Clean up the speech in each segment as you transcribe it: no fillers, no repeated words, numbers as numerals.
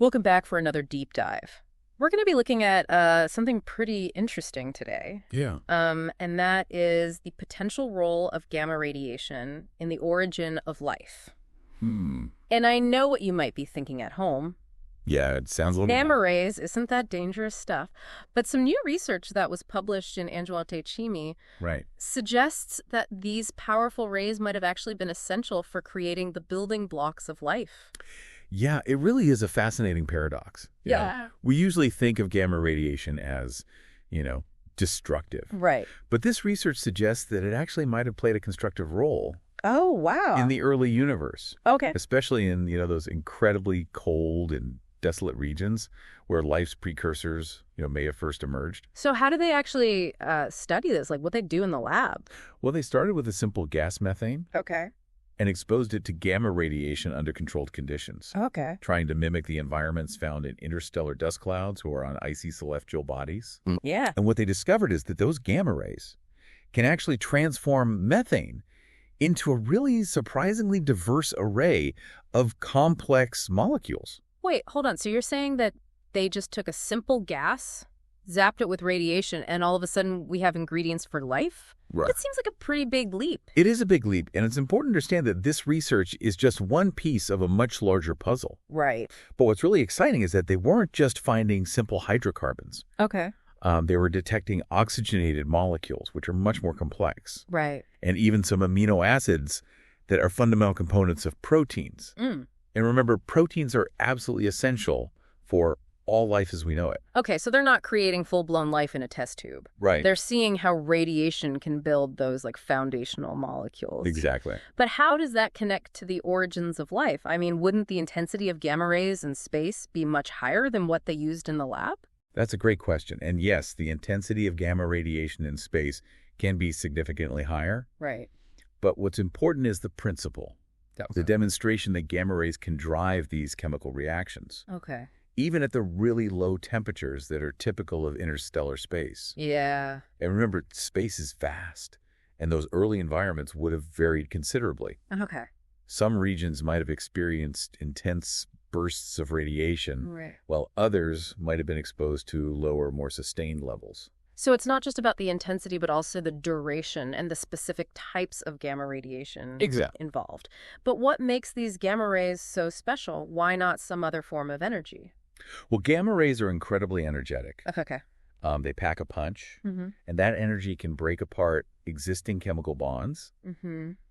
Welcome back for another deep dive. We're going to be looking at something pretty interesting today, Yeah. and that is the potential role of gamma radiation in the origin of life. And I know what you might be thinking at home. Yeah, it sounds a little... Gamma rays, isn't that dangerous stuff? But some new research that was published in Angewandte Chemie Right. suggests that these powerful rays might have actually been essential for creating the building blocks of life. Yeah, it really is a fascinating paradox. Yeah. We usually think of gamma radiation as, destructive. Right. But this research suggests that it actually might have played a constructive role Oh, wow. in the early universe, Okay. especially in, those incredibly cold and desolate regions where life's precursors, may have first emerged. So how do they actually study this? Like what they do in the lab? Well, they started with a simple gas methane Okay. and exposed it to gamma radiation under controlled conditions, Okay. trying to mimic the environments found in interstellar dust clouds or on icy celestial bodies. Yeah. And what they discovered is that those gamma rays can actually transform methane into a really surprisingly diverse array of complex molecules. Wait, hold on. So you're saying that they just took a simple gas, zapped it with radiation, and all of a sudden we have ingredients for life? Right. That seems like a pretty big leap. It is a big leap, and it's important to understand that this research is just one piece of a much larger puzzle. Right. But what's really exciting is that they weren't just finding simple hydrocarbons. Okay. They were detecting oxygenated molecules, which are much more complex, Right. and even some amino acids that are fundamental components of proteins. And remember, proteins are absolutely essential for all life as we know it. Okay, so they're not creating full-blown life in a test tube. Right. They're seeing how radiation can build those like foundational molecules. Exactly. But how does that connect to the origins of life? I mean, wouldn't the intensity of gamma rays in space be much higher than what they used in the lab? That's a great question. And yes, the intensity of gamma radiation in space can be significantly higher. Right. But what's important is the principle, the demonstration that gamma rays can drive these chemical reactions, Okay. even at the really low temperatures that are typical of interstellar space. Yeah. And remember, space is vast, and those early environments would have varied considerably. Okay. Some regions might have experienced intense bursts of radiation, Right. while others might have been exposed to lower, more sustained levels. So it's not just about the intensity, but also the duration and the specific types of gamma radiation involved. But what makes these gamma rays so special? Why not some other form of energy? Well, gamma rays are incredibly energetic. Okay. They pack a punch, and that energy can break apart existing chemical bonds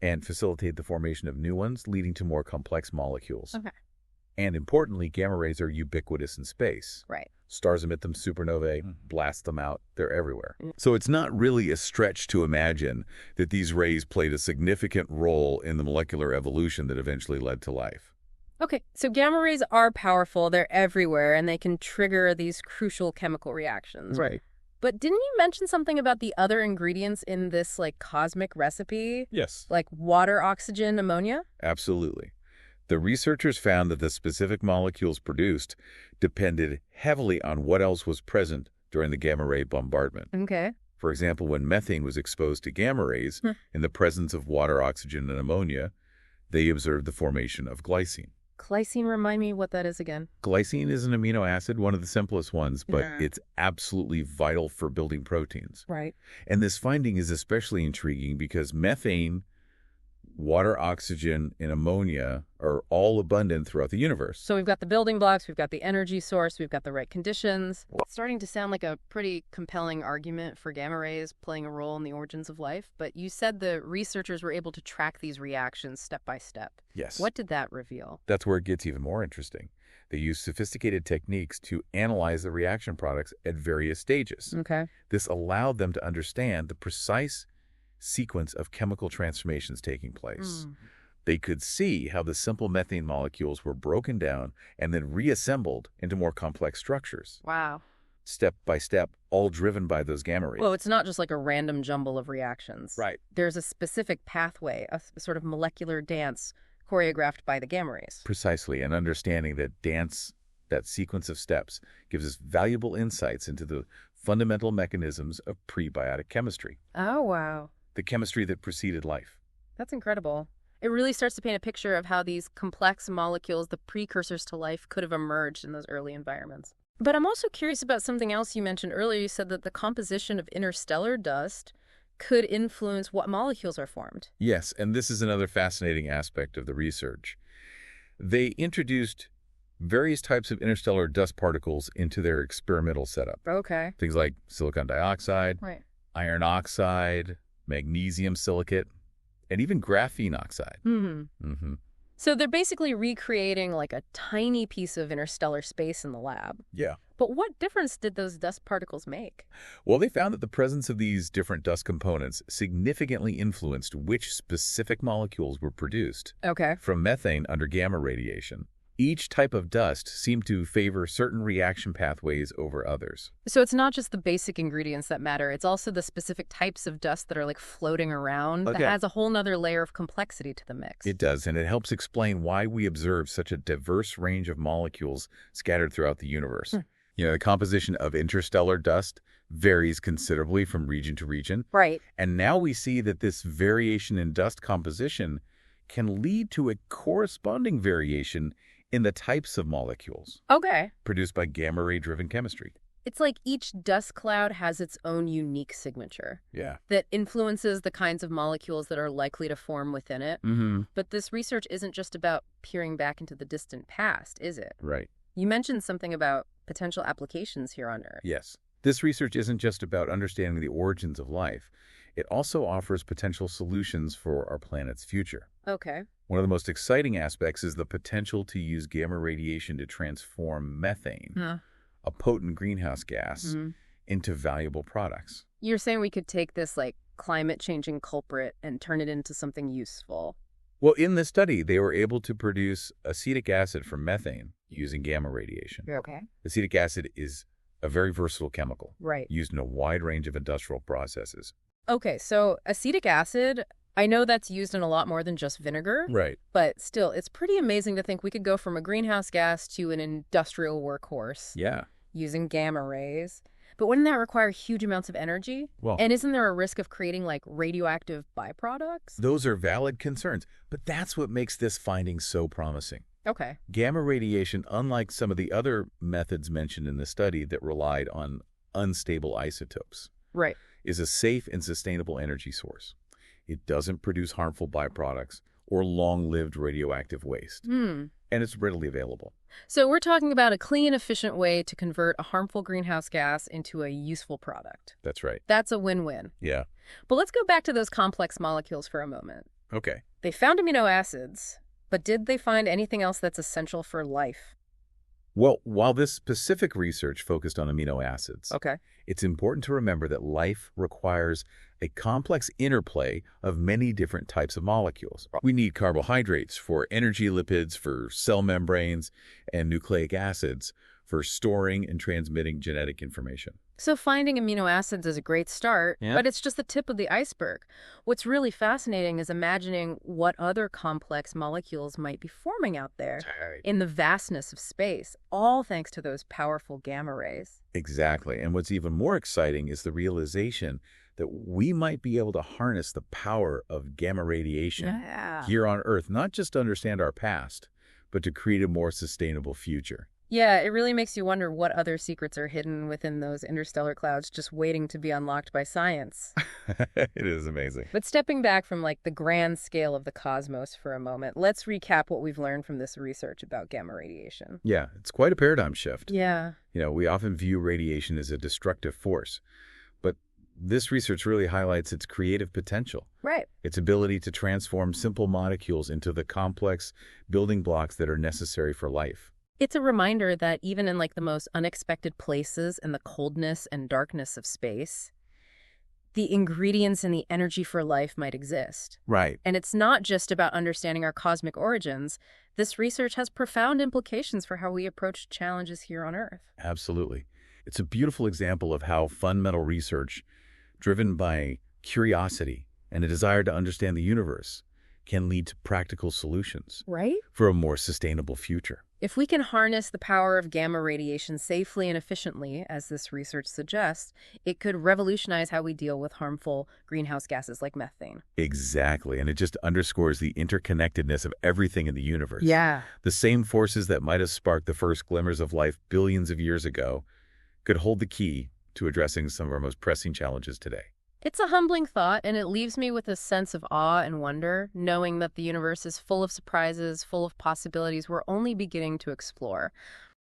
and facilitate the formation of new ones, leading to more complex molecules. Okay. And importantly, gamma rays are ubiquitous in space. Right. Stars emit them, supernovae blast them out. They're everywhere. So it's not really a stretch to imagine that these rays played a significant role in the molecular evolution that eventually led to life. Okay, so gamma rays are powerful, they're everywhere, and they can trigger these crucial chemical reactions. Right. But didn't you mention something about the other ingredients in this, like, cosmic recipe? Yes. Like water, oxygen, ammonia? Absolutely. The researchers found that the specific molecules produced depended heavily on what else was present during the gamma ray bombardment. Okay. For example, when methane was exposed to gamma rays in the presence of water, oxygen, and ammonia, they observed the formation of glycine. Glycine, remind me what that is again. Glycine is an amino acid, one of the simplest ones, but it's absolutely vital for building proteins. Right. And this finding is especially intriguing because methane, water, oxygen, and ammonia are all abundant throughout the universe. So we've got the building blocks, we've got the energy source, we've got the right conditions. It's starting to sound like a pretty compelling argument for gamma rays playing a role in the origins of life. But you said the researchers were able to track these reactions step by step. Yes. What did that reveal? That's where it gets even more interesting. They use sophisticated techniques to analyze the reaction products at various stages. Okay. This allowed them to understand the precise sequence of chemical transformations taking place. They could see how the simple methane molecules were broken down and then reassembled into more complex structures. Wow. Step by step, all driven by those gamma rays. Well, it's not just like a random jumble of reactions. Right. There's a specific pathway, a sort of molecular dance choreographed by the gamma rays. Precisely, and understanding that that sequence of steps, gives us valuable insights into the fundamental mechanisms of prebiotic chemistry. Oh, wow. The chemistry that preceded life. That's incredible. It really starts to paint a picture of how these complex molecules, the precursors to life, could have emerged in those early environments. But I'm also curious about something else you mentioned earlier. You said that the composition of interstellar dust could influence what molecules are formed. Yes, and this is another fascinating aspect of the research. They introduced various types of interstellar dust particles into their experimental setup. Okay. Things like silicon dioxide, Right. iron oxide, magnesium silicate, and even graphene oxide. Mm-hmm. So they're basically recreating like a tiny piece of interstellar space in the lab. Yeah. But what difference did those dust particles make? Well, they found that the presence of these different dust components significantly influenced which specific molecules were produced. Okay. From methane under gamma radiation. Each type of dust seemed to favor certain reaction pathways over others. So it's not just the basic ingredients that matter. It's also the specific types of dust that are like floating around. Okay. That adds a whole nother layer of complexity to the mix. It does, and it helps explain why we observe such a diverse range of molecules scattered throughout the universe. The composition of interstellar dust varies considerably from region to region. Right. And now we see that this variation in dust composition can lead to a corresponding variation in the types of molecules Okay. produced by gamma ray-driven chemistry. It's like each dust cloud has its own unique signature Yeah. that influences the kinds of molecules that are likely to form within it. Mm-hmm. But this research isn't just about peering back into the distant past, is it? Right. You mentioned something about potential applications here on Earth. Yes. This research isn't just about understanding the origins of life. It also offers potential solutions for our planet's future. Okay. One of the most exciting aspects is the potential to use gamma radiation to transform methane, a potent greenhouse gas, into valuable products. You're saying we could take this like climate-changing culprit and turn it into something useful. Well, in this study, they were able to produce acetic acid from methane using gamma radiation. Okay. Acetic acid is a very versatile chemical Right. used in a wide range of industrial processes. Okay, so acetic acid, I know that's used in a lot more than just vinegar. Right. But still, it's pretty amazing to think we could go from a greenhouse gas to an industrial workhorse Yeah. using gamma rays. But wouldn't that require huge amounts of energy? Well, And isn't there a risk of creating like radioactive byproducts? those are valid concerns, but that's what makes this finding so promising. Okay. Gamma radiation, unlike some of the other methods mentioned in the study that relied on unstable isotopes, Right. is a safe and sustainable energy source. It doesn't produce harmful byproducts or long-lived radioactive waste, and it's readily available. So we're talking about a clean, efficient way to convert a harmful greenhouse gas into a useful product. That's right. That's a win-win. Yeah. But let's go back to those complex molecules for a moment. Okay. They found amino acids, but did they find anything else that's essential for life? Well, while this specific research focused on amino acids, Okay. it's important to remember that life requires a complex interplay of many different types of molecules. We need carbohydrates for energy, lipids for cell membranes, and nucleic acids for storing and transmitting genetic information. So finding amino acids is a great start, but it's just the tip of the iceberg. What's really fascinating is imagining what other complex molecules might be forming out there in the vastness of space, all thanks to those powerful gamma rays. Exactly. And what's even more exciting is the realization that we might be able to harness the power of gamma radiation here on Earth, not just to understand our past, but to create a more sustainable future. Yeah, it really makes you wonder what other secrets are hidden within those interstellar clouds just waiting to be unlocked by science. It is amazing. But stepping back from like the grand scale of the cosmos for a moment, let's recap what we've learned from this research about gamma radiation. Yeah, it's quite a paradigm shift. Yeah. We often view radiation as a destructive force, but this research really highlights its creative potential. Right. Its ability to transform simple molecules into the complex building blocks that are necessary for life. It's a reminder that even in like the most unexpected places and the coldness and darkness of space, the ingredients and the energy for life might exist. Right. And it's not just about understanding our cosmic origins. This research has profound implications for how we approach challenges here on Earth. Absolutely. It's a beautiful example of how fundamental research, driven by curiosity and a desire to understand the universe, can lead to practical solutions Right? for a more sustainable future. If we can harness the power of gamma radiation safely and efficiently, as this research suggests, it could revolutionize how we deal with harmful greenhouse gases like methane. Exactly, and it just underscores the interconnectedness of everything in the universe. Yeah. The same forces that might have sparked the first glimmers of life billions of years ago could hold the key to addressing some of our most pressing challenges today. It's a humbling thought, and it leaves me with a sense of awe and wonder, knowing that the universe is full of surprises, full of possibilities we're only beginning to explore.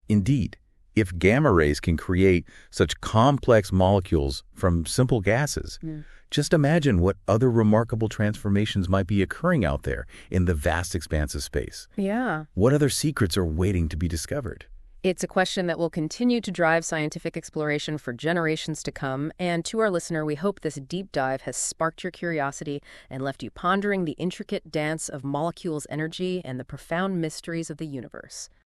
Indeed, if gamma rays can create such complex molecules from simple gases, just imagine what other remarkable transformations might be occurring out there in the vast expanse of space. Yeah. What other secrets are waiting to be discovered? It's a question that will continue to drive scientific exploration for generations to come, and to our listener, we hope this deep dive has sparked your curiosity and left you pondering the intricate dance of molecules' energy and the profound mysteries of the universe.